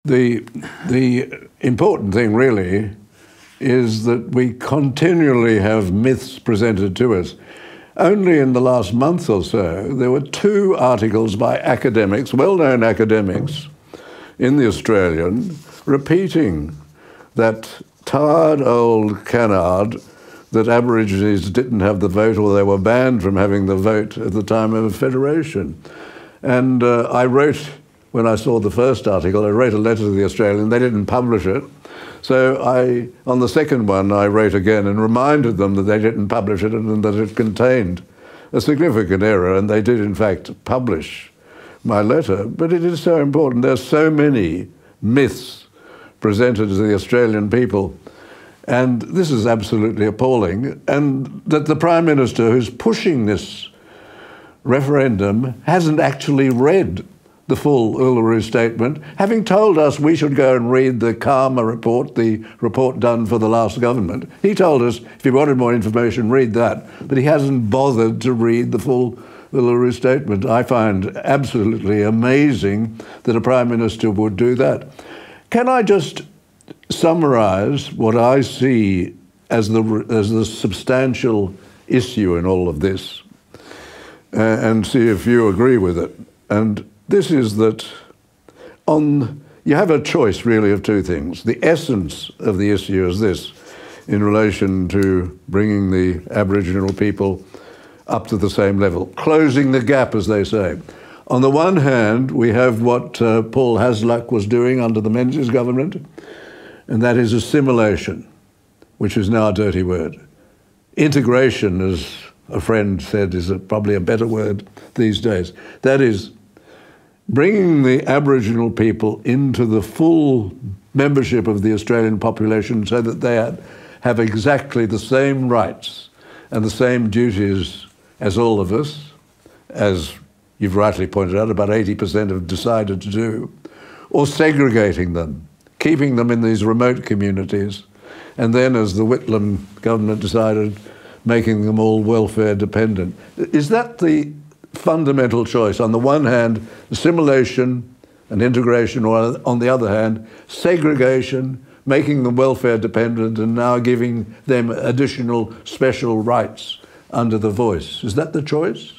The important thing really is that we continually have myths presented to us. Only in the last month or so, there were 2 articles by academics, well-known academics, in the Australian, repeating that tired old canard that Aborigines didn't have the vote, or they were banned from having the vote at the time of Federation. And I wrote, when I saw the first article, I wrote a letter to the Australian. They didn't publish it. So on the second one, I wrote again and reminded them that they didn't publish it and that it contained a significant error, and they did in fact publish my letter. But it is so important. There's so many myths presented to the Australian people, and this is absolutely appalling, and that the Prime Minister who's pushing this referendum hasn't actually read the full Uluru Statement, having told us we should go and read the Karma report, the report done for the last government. He told us if you wanted more information, read that, but he hasn't bothered to read the full Uluru Statement. I find absolutely amazing that a Prime Minister would do that. Can I just summarise what I see as the substantial issue in all of this and see if you agree with it? And this is that you have a choice really of 2 things. The essence of the issue is this, in relation to bringing the Aboriginal people up to the same level, closing the gap, as they say. On the one hand, we have what Paul Hasluck was doing under the Menzies government, and that is assimilation, which is now a dirty word. Integration, as a friend said, is probably a better word these days. That is bringing the Aboriginal people into the full membership of the Australian population so that they have exactly the same rights and the same duties as all of us, as you've rightly pointed out, about 80% have decided to do, or segregating them, keeping them in these remote communities, and then, as the Whitlam government decided, making them all welfare dependent. Is that the fundamental choice? On the one hand, assimilation and integration, or on the other hand, segregation, making them welfare dependent and now giving them additional special rights under the voice. Is that the choice?